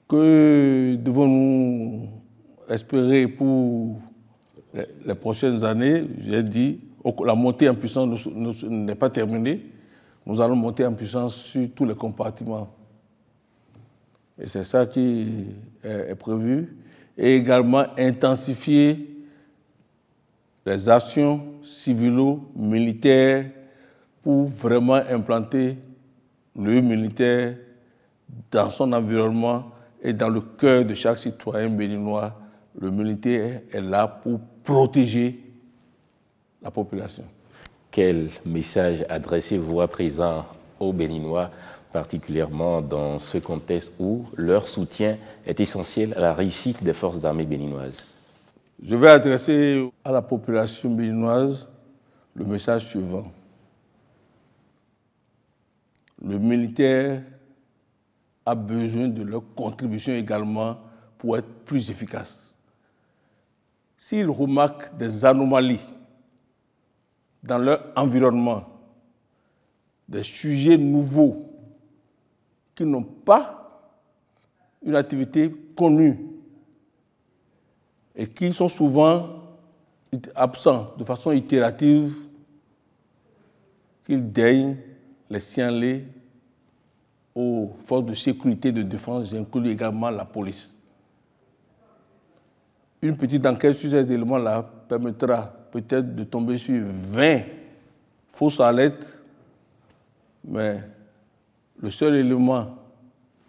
Que devons-nous espérer pour les prochaines années? J'ai dit, la montée en puissance n'est pas terminée. Nous allons monter en puissance sur tous les compartiments. Et c'est ça qui est prévu. Et également intensifier les actions civilo-militaires pour vraiment implanter le militaire dans son environnement et dans le cœur de chaque citoyen béninois. Le militaire est là pour protéger la population. Quel message adressez-vous à présent aux Béninois, particulièrement dans ce contexte où leur soutien est essentiel à la réussite des forces armées béninoises? Je vais adresser à la population béninoise le message suivant. Le militaire a besoin de leur contribution également pour être plus efficace. S'ils remarquent des anomalies dans leur environnement, des sujets nouveaux qui n'ont pas une activité connue et qui sont souvent absents de façon itérative, qu'ils daignent les signaler aux forces de sécurité et de défense, j'inclus également la police. Une petite enquête sur ces éléments-là permettra peut-être de tomber sur 20 fausses alertes, mais le seul élément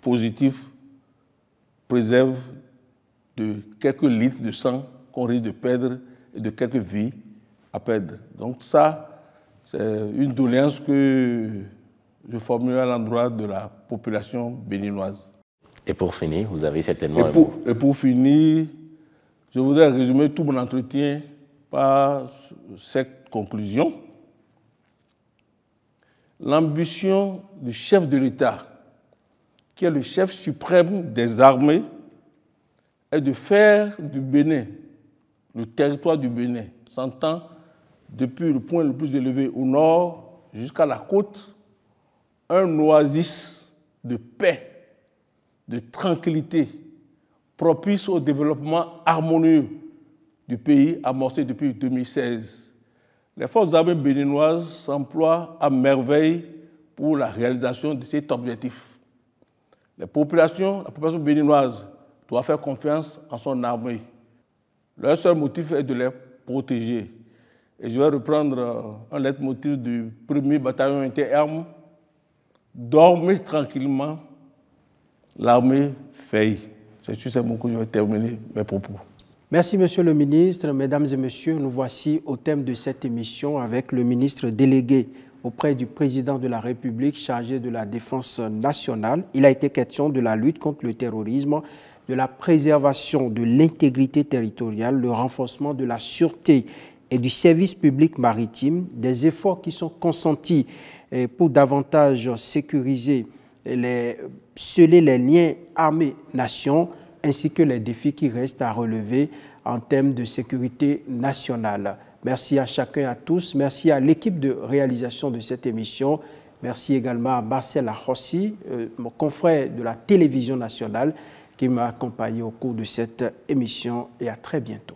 positif préserve de quelques litres de sang qu'on risque de perdre et de quelques vies à perdre. Donc ça, c'est une doléance que je formule à l'endroit de la population béninoise. Et pour finir, vous avez certainement Et pour finir, je voudrais résumer tout mon entretien par cette conclusion. L'ambition du chef de l'État, qui est le chef suprême des armées, est de faire du Bénin, le territoire du Bénin, s'entend depuis le point le plus élevé au nord jusqu'à la côte, un oasis de paix, de tranquillité, propice au développement harmonieux du pays amorcé depuis 2016. Les forces armées béninoises s'emploient à merveille pour la réalisation de cet objectif. La population béninoise doit faire confiance en son armée. Leur seul motif est de les protéger. Et je vais reprendre un leitmotiv du 1er bataillon interarmes. Dormez tranquillement, l'armée veille. C'est sur ces mots que je vais terminer mes propos. Merci, Monsieur le ministre. Mesdames et messieurs, nous voici au thème de cette émission avec le ministre délégué auprès du président de la République chargé de la défense nationale. Il a été question de la lutte contre le terrorisme, de la préservation de l'intégrité territoriale, le renforcement de la sûreté et du service public maritime, des efforts qui sont consentis pour davantage sécuriser sceller les liens armée-nation, ainsi que les défis qui restent à relever en termes de sécurité nationale. Merci à chacun et à tous. Merci à l'équipe de réalisation de cette émission. Merci également à Marcel Arrossi, mon confrère de la télévision nationale, qui m'a accompagné au cours de cette émission, et à très bientôt.